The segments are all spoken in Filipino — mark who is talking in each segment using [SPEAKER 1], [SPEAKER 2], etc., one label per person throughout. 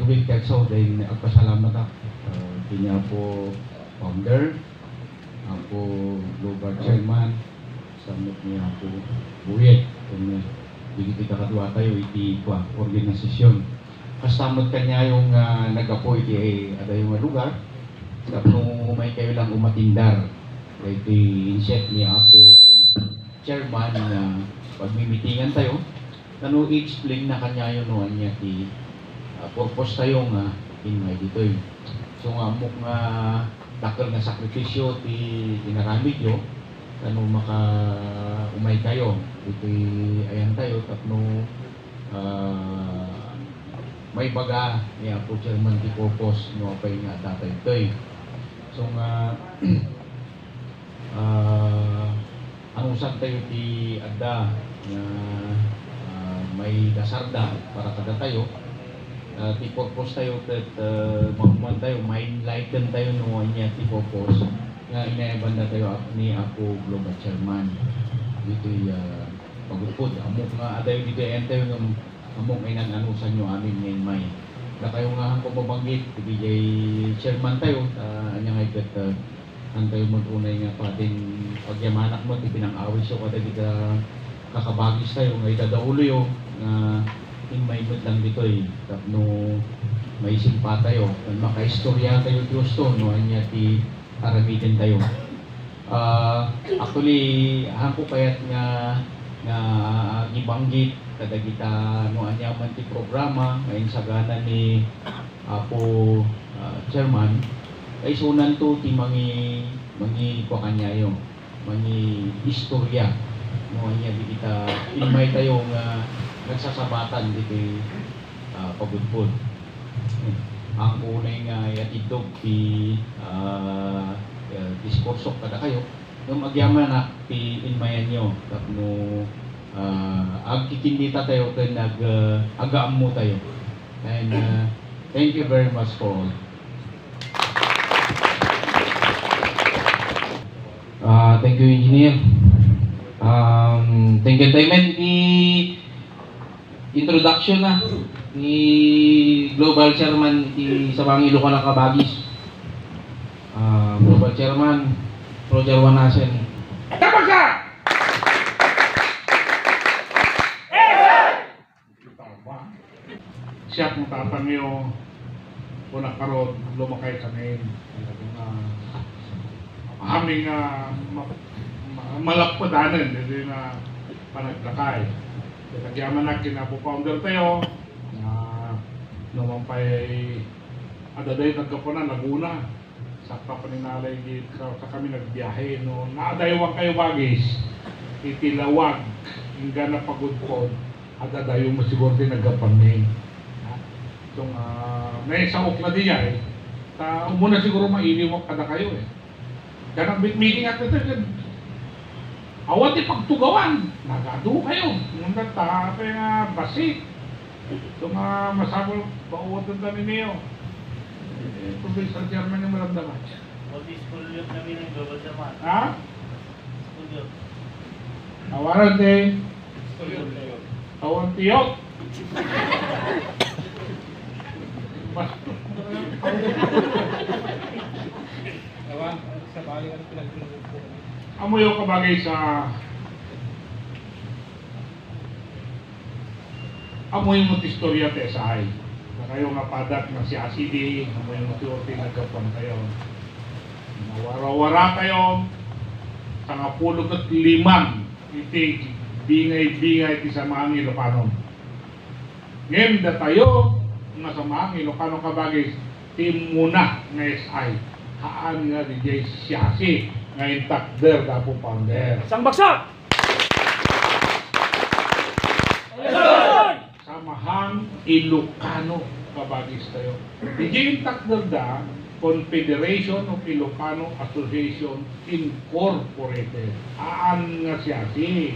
[SPEAKER 1] Orbit Ketso, dahil agpasalamat ako. Kanya po founder, ako global chairman, samot niya ako buwit. Kung hindi kita kadua tayo, iti organisasyon. Kasamot kanya yung nagapo iti ada yung lugar. Tapos may kayo lang umatindar. Iti inset niya ako chairman na pagmimitingan tayo. Kano i-explain na kanya yun noon niya ti purpose tayo nga inmay dito eh. So nga amok nga dakal nga sakripisyo ti inaramid yo kano maka umay kayo iti ayan tayo tapno may baga niya po chairman ti purpose no apay nga datay ito eh. So nga anusan tayo ti adda na may dasarda para kada tayo ti purpose tayo at mahuman tayo, ma-enlighten tayo noon niya ti purpose nga inaibanda tayo ni ako global chairman dito pagupod amok nga adayo dito tayo ng amok ay nananusan nyo amin ngayon may na kayo nga kung mabanggit ibigay chairman tayo anya nga ikat tayo mag-unay nga pating pagyamanak mo ti pinang-awis so kada kita kakabagis tayo nga itadaulo yo nga may mood lang dito eh. Tapno may simpa tayo. Makaistorya tayo gusto no anya ti aramitin tayo. Actually hangko kayat nga gibanggit kada kita no anya man ti programa ngayon sagana ni Apo chairman ay sunan to ti mangi ko kanyayo mangi istorya no anya di kita ilmay tayo nga nagsasabatan dito pagudpod. Ang unay nga yatidog ti diskursok kada kayo yung agyaman na ti inmayan nyo tapno agkikindita tayo kaya agaam mo tayo and thank you very much for all. Thank you engineer. Thank you Tayman introduction na ni Global Chairman sa Ilocos ng Kabagis. Global Chairman Roger Wanasen.
[SPEAKER 2] Kapagsa! Siya kung tatangyo kung nakarod lumakay kami aming malakpadanan hindi na panagtakay. Kagyaman na kinapo-founder tayo naman pa'y adaday nagkapunan Laguna sakta pa ninalay sa kami nagbiyahe no naadayawang kayo bagis itilawag hingga na pagudpod adadayo mo siguro din nagkapanin so may saok na diya eh umuna siguro mailiwak kada kayo eh ganang meeting at ito awat ipagtugawan, nagado kayo. Nung nagtaka nga basik. Ito nga masabol, pauwatan kami niyo. Ito ba sa German yung maramdaman?
[SPEAKER 3] Pati school yun kami ng global chairman.
[SPEAKER 2] Ha?
[SPEAKER 3] School yun.
[SPEAKER 2] Awaran din.
[SPEAKER 3] School yun.
[SPEAKER 2] Awan tiyok.
[SPEAKER 3] Awan, sa bali ang pinag-inupo.
[SPEAKER 2] Amoy yung kabagay sa amoy mo istorya te sa ay na kayo nga padat na si ACD amoy mo tiyorti nagkapon kayo nawara-wara kayo sa nga 15 iti bingay-bingay ti sa mga Ilocano ngayon da tayo nga sa mga Ilocano kabagay team muna nga SI haan nga DJ Siasi ngayon takder na po founder.
[SPEAKER 3] Isang bagsak!
[SPEAKER 2] Samahang Ilocano kabagis tayo. DJ takder da Confederation of Ilocano Association Incorporated. Aan nga siya si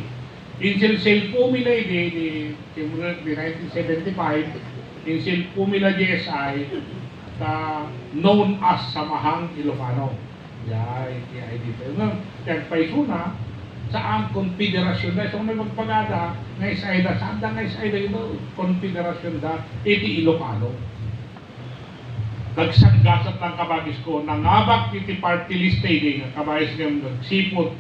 [SPEAKER 2] Insil Pumila di 1975 Insil Pumila GSI known as Samahang Ilocano. Yay, kaya dito. Yan, paisuna, sa ang konfederasyon na, so may magpagada, nga isaida, saan da nga isaida ito, konfederasyon da, iti Ilocano. nagsanggasat ng kabagis ko, nangabak iti party list nga kabagis nga nagsipot,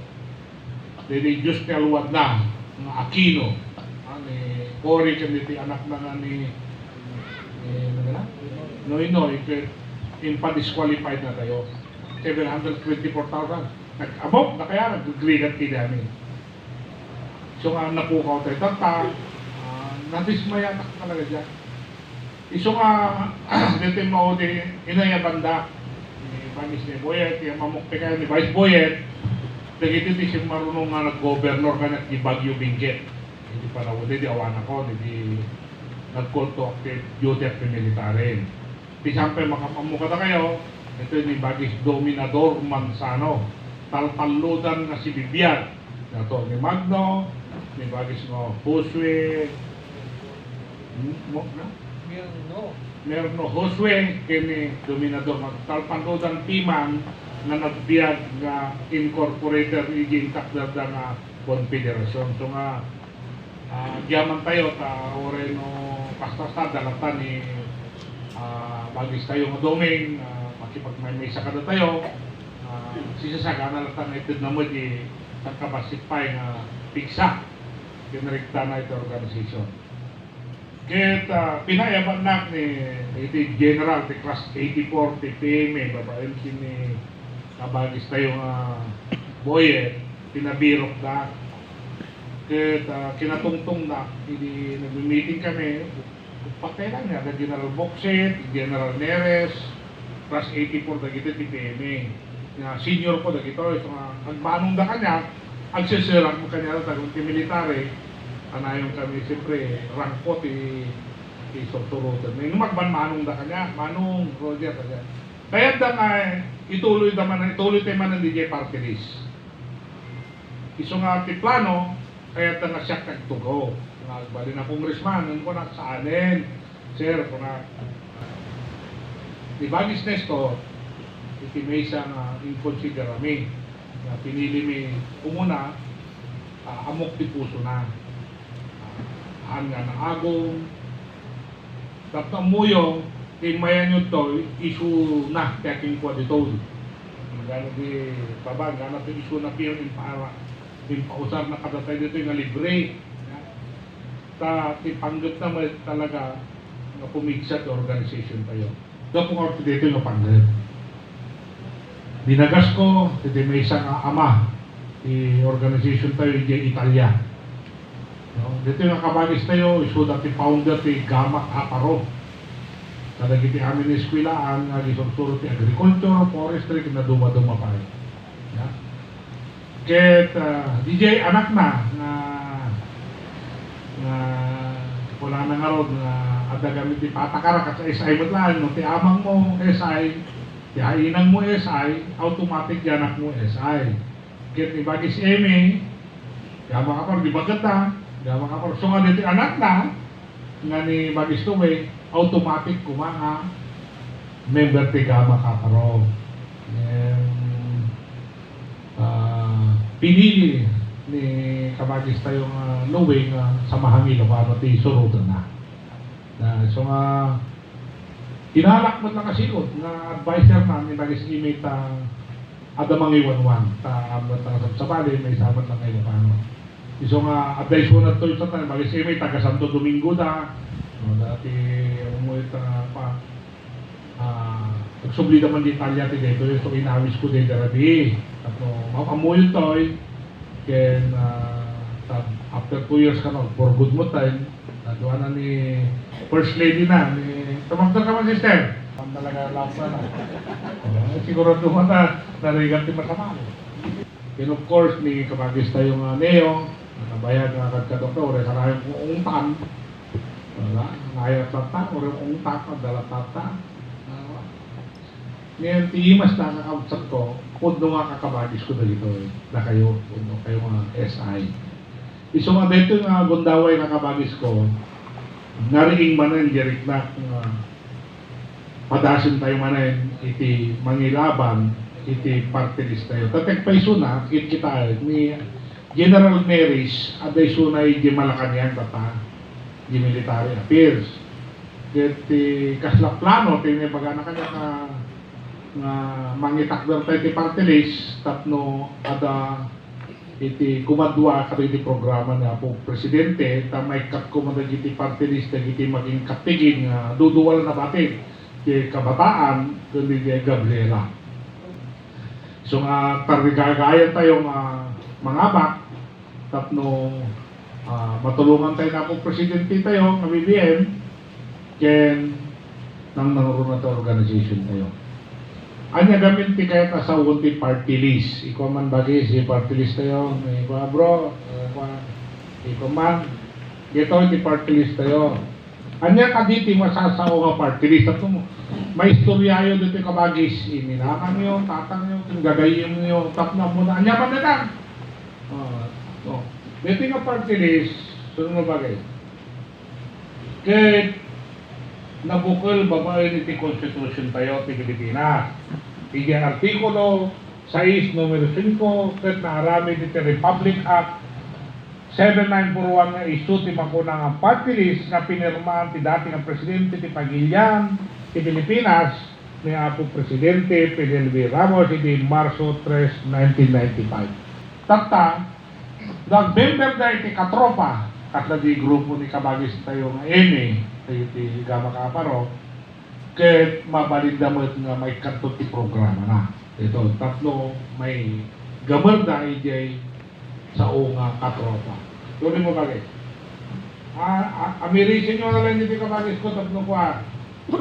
[SPEAKER 2] dili Diyos ni aluwad na, nga Aquino, ni Cory kaniti anak na nga ni Noynoy, impa-disqualified na tayo. 724,000. Nag-abot na kaya, nag-grigat kinami. So nga napukaw tayo, tata, nadismaya na talaga dyan. Iso nga, dito mo di inaya banda, ni Banis ni Boyet, yung mamukti kayo ni Vice Boyet, dagiti di siya marunong nga nag-governor ka na ni Bagyo Benguet. Hindi pa na di awan ako, hindi nag-call to active duty at military. Di siyempre makapamuka na kayo, ito ni Bagis Dominador Manzano, talpaludan na si Bibian, na to ni Magno, ni Bagis no Josue, meron no Josue, kini Dominador talpaludan Piman, na nagbiag nga incorporated iging takdada nga konfederasyon. So nga, diyaman tayo, ore no pastasta, dalatan ni Bagis tayo nga doming, makipagmay-may sa kada tayo, sisasagana lang ito na mo di sa kabasipay nga pigsa, kinarikta na ito organisasyon. Kaya pinayaban na ni iti general, ti class 84, ti PME, babaen kini Kabagis tayo nga Boyet, pinabirok na. Kaya kinatungtong na, hindi nag-meeting kami, patay lang nga, General Boxet, General Neres, class 84 dagito ti PME. Senior ko dagito, ito nga, agbanong da kanya, agsisirak mo kanya tagong ti military, anayon kami siyempre, rangko ti sorturutan. Nung magbanmanong da kanya, manong, Roger, kaya da nga, ituloy tayo man ng DJ party list. Iso nga ti plano, kaya da nga siya kagtugo. Nagbali na congressman, nun ko na sa anin, sir, ko na, di Bagis Nestor, iti may isang inconsiderami, na pinili mi umuna, amok di puso na, aan nga ng agong, tapos muyong, mayan yun to, isu na, teking ko dito. Gano'n di, baba, gano'n ito isu na piyon, pausar na kadatay dito yung libre. Ipanggat na talaga na pumigsat organization tayo. Doon po ako dito yung panggat. Dinagas ko, dito may isang ama, organization tayo, yung Italia. No? Dito yung Kabagis tayo, isu dati founder, ti Gamak Aparo. Kadagiti amin ni eskwilaan, gisonsuro ti agriculture, forestry, kinaduma-duma pa rin. Yeah. Ket DJ anak na wala na nga ron ada gamit ti patakara kat sa SI mo lang, no, ti amang mo SI, ti hainang mo SI, automatic ti anak mo SI. Ket ni Bagis Eme, gama ka pa, di bagat na, gama ka pa. So nga dito anak na, nga ni Bagis Tuwe, automatic kumanga member ti Gama Kaparo. Pinili ni Kabagis tayong Luwing sa mahangilo paano ti surutan na. So nga inalak mo lang kasilot na advisor na ni Bagis Imit adamang iwanwan ta amat sa bali may sabat lang kayo paano. So nga advice mo na to sa tan Bagis Imit taga Santo Domingo da. No, dati umuwi pa nagsubli naman di Italia ti dito so inawis ko din darabi tapos mapamuyo toy ken after 2 years ka no for good mo time naduwa na ni first lady na ni tumagdor ka man sister ang talaga lasa na siguro duman na narigat ti masama and of course ni Kabagis tayong Neo nakabayad nga kadkadoktor karayon ko ungtan wala, ngayat tata, orang ungtak, adalah tata. Ngayon, tiimas na kakabsat ko, puno nga kakabagis ko dito na kayo, puno kayo mga SI. Iso nga dito nga gundaway na kabagis ko, nariing manan, jerik na, padasin tayo manan, iti mangilaban, iti party list tayo. Tatek pa iso na, kita ni General Neris, aday sunay di Malacanang tata, di military affairs. ti kasla plano ti may bagana kanya nga mangitakder tayo ti party list tapno ada iti kumadwa kada iti programa na po presidente ta may kat kumanda iti party list iti maging kapigin nga duduwal na batin ti kabataan kundi ti Gabriela. So nga tarigagayan tayo mangabak tapno matulungan tayo na po presidente tayo ng BBM ken nang nangurunan na organization tayo. Anya gamit ti kaya tasawon ti party list. Ikaw man bagay si party list tayo. Ikaw bro, ikaw man. Ito ti party list tayo. Anya kaditi masasao nga party list. At may istoryayo dito kabagis. Ininanang nyo, tatang nyo, gagayin nyo, tap na muna. Anya man na lang. Dito nga party list, sunod na bagay. Kaya nabukol babae ni ti Constitution tayo ti Pilipinas. Iti artikulo 6 numero 5 ket naarami ti Republic Act 7941 nga isu ti makuna nga party list nga pinirmahan ti dati nga presidente ti Pagilian ti Pilipinas ni Apo Presidente PDLB Ramos iti Marso 3, 1995. Takta nag-member na iti katropa katla di grupo ni kabagis tayo nga iti Gama Kaparo ket mabalindamot nga may kanto ti programa na ito tatlo may gamar na ijay sa nga katropa tuloy mo bagay amirisin nyo na lang iti kabagis ko tatlo ko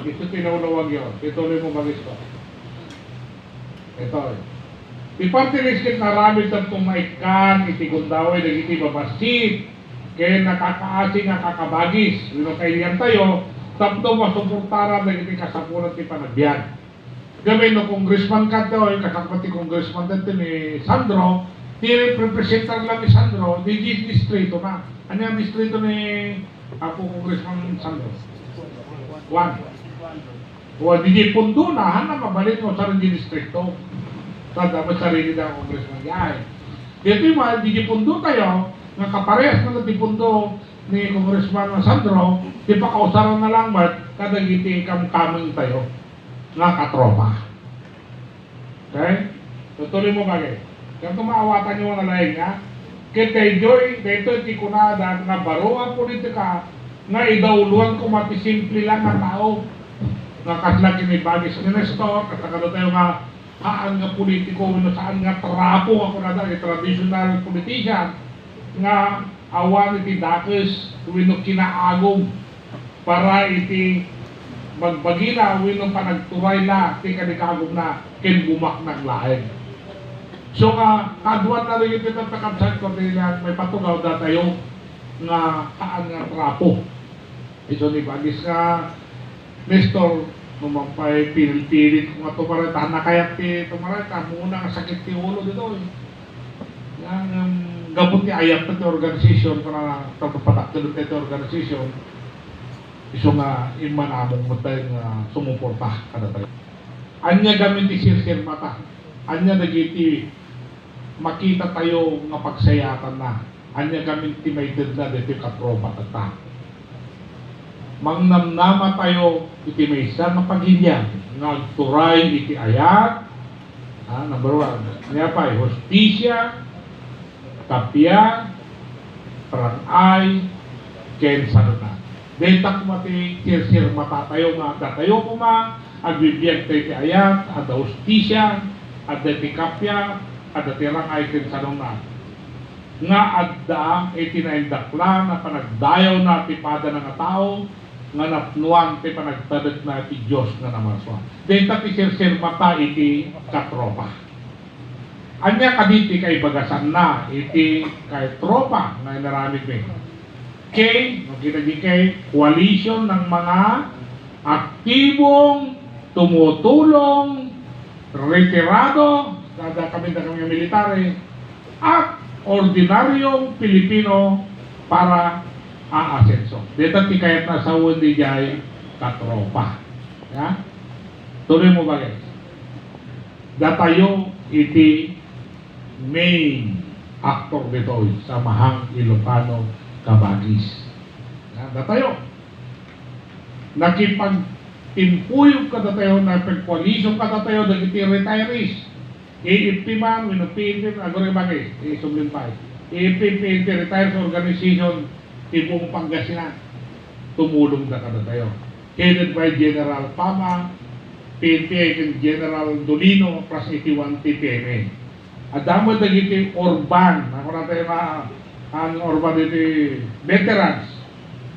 [SPEAKER 2] ito tinawlawag yun ituloy mo bagis ko ito ti party list ket naramid tatlo maikan iti gundaway dagiti babasit kaya nakakaasi nga kakabagis wino kailian tayo tapno masuportara na iti kasapunan ti panagbiag gamay no congressman ka tayo kasapati congressman dito ni Sandro ti representar lang ni Sandro di distrito na ano yung distrito ni Apo Congressman Sandro? Juan di pundo na hana mabalit mo sa rin di distrito sa dapat sarili na congressman yay dito yung di pundo tayo nga kaparehas na natipundo ni Congressman Sandro, di pa kausaran na lang ba't kadagiti kamkaming tayo nga katropa. Okay? Tutuloy mo bagay. Kaya tumaawatan nyo na laing nga, kaya Joy, dito iti kunada nga baro ang politika nga idawuluan ko matisimple lang ang tao nga kasla kinibagis ni Nestor, kasagado tayo nga haan nga politiko, saan nga trapo ako na dahil traditional politician nga awan iti dakes wino kinaagom para iti magbagina wino panagturay na ti kanikagom na ken bumak naglaeng. So kaduan na rin iti takabsat ko nila may patugaw da tayo nga kaan nga trapo. Iso ni bagis nga Nestor numampay pilit kung ato parang na kaya ti tumarata muna nga sakit ti ulo dito yang gabot ni ayat ti organisasyon para pagpapatakilot ti organisasyon iso nga iman among matay nga sumuporta kada tayo anya gamit ti sirsir mata anya dagiti makita tayo nga pagsayatan na anya gamit ti may na dito katropa tata mangnamnama tayo iti may isa nga paghinyan nga turay iti ayat number 1 niya pa hostisya tapya, parangay, ken sanuna. Dentak mati sir matatayo nga datayo kuma agbibiyag tayo ti ayat, ada hostisya, ada ti kapya, ada ti rangay ken sanuna. Nga adda iti naindakla na panagdayaw na ti pada nga tao nga napnuan ti panagtadet na ti Dios nga namaswa. Dentak ti sir mata iti katropa. Anya kaditi kay bagasan na iti kay tropa na inaramid mi. Kay, magkita kay coalition ng mga aktibong tumutulong, retirado, kada kami military, at ordinaryong Pilipino para aasenso. Dito ti kayat na sa di jay katropa. Ya? Tuloy mo ba guys? Datayo iti main actor dito sa Mahang Ilocano Kabagis. Datayo. nakipagtimpuyog kada tayo, napagkoalisyon kada tayo, dagiti retirees. AFP man, PNP, agora bagay, isumlin pa. AFP, PNP, Retirees Organization, Tibong Pangasinan. Tumulong na kada tayo. Headed by General Pama, PNP and General Dolino, plus 81 TPMA. At damo dagiti Orban, ako na tayo ang Orban diti veterans.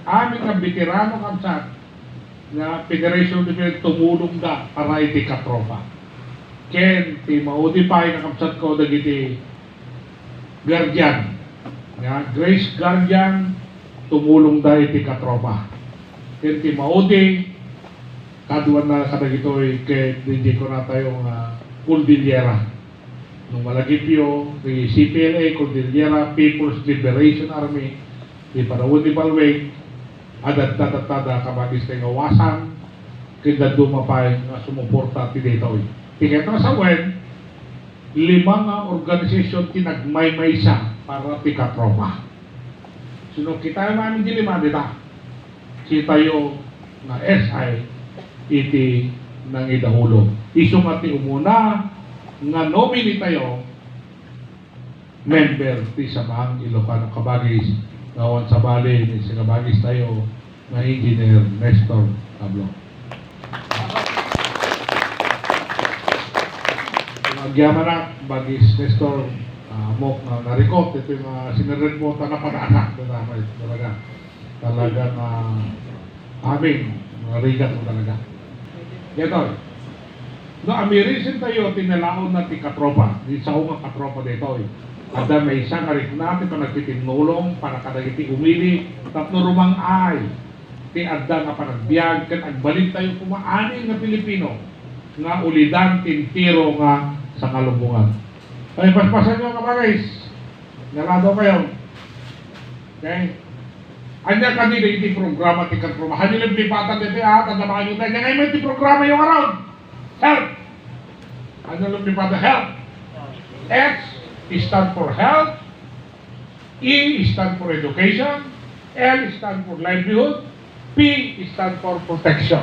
[SPEAKER 2] Amin nga veterano kamsat na Federation of Defense tumulong da para iti katropa. Ken, ti maudipay na kamsat ko dagiti Guardian. Grace Guardian, tumulong da iti katropa. Ken, ti maudi, kaduan na kadagitoy kay hindi ko na tayong Cordillera. Nung malagipyo, the CPLA, Cordillera People's Liberation Army, di Panahon ni Balweg, adat-tada kabagis tayo ngawasan, kinda dumapay nga sumuporta ti dito. Tiket na sa wen, 5 nga organisasyon tinagmay-maysa para ti katropa. Sino kita namin di 5 dita, si tayo na SI, iti nang idahulo. Iso nga ti umuna, nga nominee tayo member ti Samahang Ilocano Kabagis ngawan sa bali ni sa Kabagis tayo na Engineer Nestor Tablo. Nagyaman na Bagis Nestor Mok na narikot ito yung sinirin mo na pag-anak talaga na aming narigat mo talaga. Gato. No, amirisin tayo, tinalaon na ti katropa. Di sa unga katropa dito. Ada may isang arik natin ito nagtitinulong para kadagiti umili. Tatlo rumang ay. Ti adda nga panagbiag. Kan agbalik tayo kumaani nga Pilipino. Nga ulidan tintiro nga sa kalubungan. Ay, paspasan nyo mga guys. Nalado kayo. Okay? Anya kanina iti programa ti katropa. Hanilang pipatan dito tandaan nyo tayo. Ngayon may iti programa yung around. Health. Ano lang yung pada health? X stand for health, E stand for education, L stand for livelihood, P stand for protection.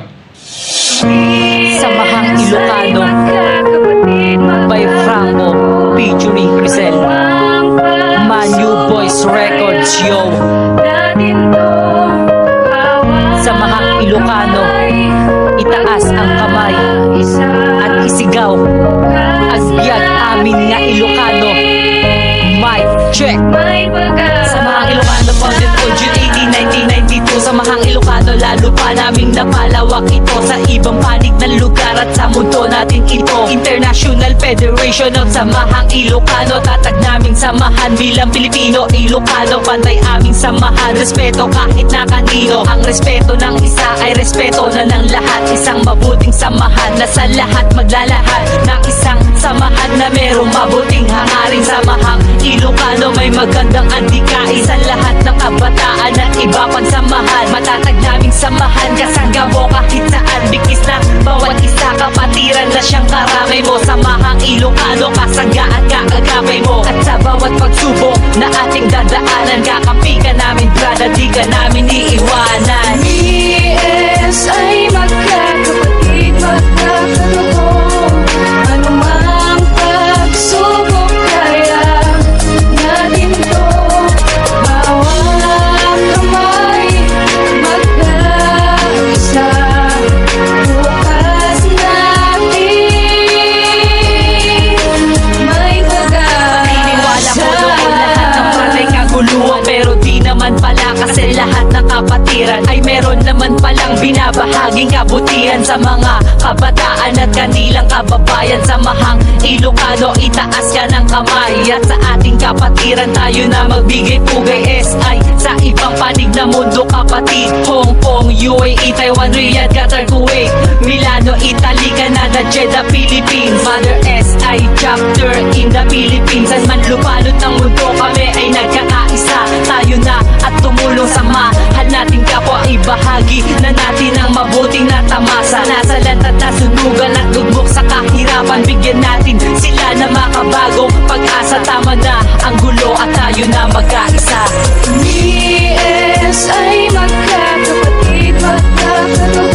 [SPEAKER 4] Samahang Ilocano by Franco featuring Crisel. Manu Boys Records, yo. Samahang Ilocano, itaas ang kamay at isigaw, agbyag amin nga Ilocano. Mic check. Samahang Ilocano, founded on June 18, 1992. Samahang Ilocano, lalo pa naming napalawak ito sa ibang panig ng lugar at sa mundo natin ito. International Federation of Samahang Ilocano, tatag naming samahan bilang Pilipino, Ilocano, pantay aming samahan, respeto kahit na kanino. Ang respeto ng isa ay respeto na ng lahat. Isang mabuting samahan na sa lahat maglalahat ng isang samahan na merong mabuting hangaring. Samahang Ilocano, may magandang adikain sa lahat ng kabataan at iba pang samahan. Matatag naming samahan, kasangga mo kahit saan. Bigkis na bawat isa, kapatiran na siyang karamay mo. Samahang Ilocano, kasangga at kaagapay mo. At sa bawat pagsubok na ating dadaanan, kakampi ka namin brada, di ka namin iiwanan.
[SPEAKER 5] ES ay magkakapatid, magkakalubong. Anumang pagsubok kaya natin to. Bawat kamay magkaisa. Bukas natin may
[SPEAKER 4] Naniniwala mo
[SPEAKER 5] pag-asa.
[SPEAKER 4] noon lahat ng patay kaguluhan, pero di naman pala, kasi lahat ng kapatiran ay meron naman palang binabahaging kabutihan sa mga kabataan at kanilang kababayan. Samahang Ilocano, itaas ka ng kamay at sa ating kapatiran tayo na magbigay-pugay. SI sa ibang panig na mundo kapatid, Hong Kong, UAE, Taiwan, Riyadh, Qatar, Kuwait, Milano, Italy, Canada, Jeddah, Philippines. Mother SI chapter in the Philippines. At man lupalot ng mundo, kami ay nagkakaisa. Tayo na at tumulong sa mahal nating kapwa, ibahagi na natin ang mabuting natamasa. Nasalat at nasunugan at lugmok sa kahirapan, bigyan natin sila na makabagong pag-asa. Tama na ang gulo at tayo na magkaisa.
[SPEAKER 5] ES ay magkakapatid, magkakalubong.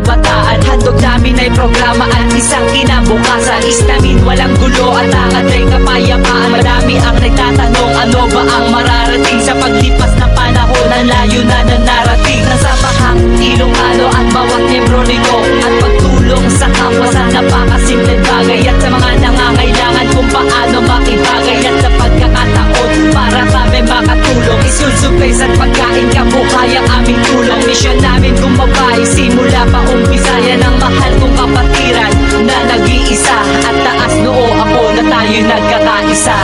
[SPEAKER 4] kabataan. Handog namin ay programa at isang kinabukasan. Is namin walang gulo at tangad ay kapayapaan. Marami ang nagtatanong ano ba ang mararating sa paglipas ng panahon. Ang layo na ng narating. Nasa bahang Ilocano at bawat miyembro nito. At pagtulong sa kapwa sa napakasimpleng bagay. At sa mga nangangailangan kung paano makibagay. At sa pagkakataon para kami makatulong. Isusupres at pagkain kabuhay ang aming tulong. Misyon namin gumabay simula pa umpisa. Yan ang mahal kong kapatiran na nag-iisa. At taas noo ako na tayo nagkakaisa.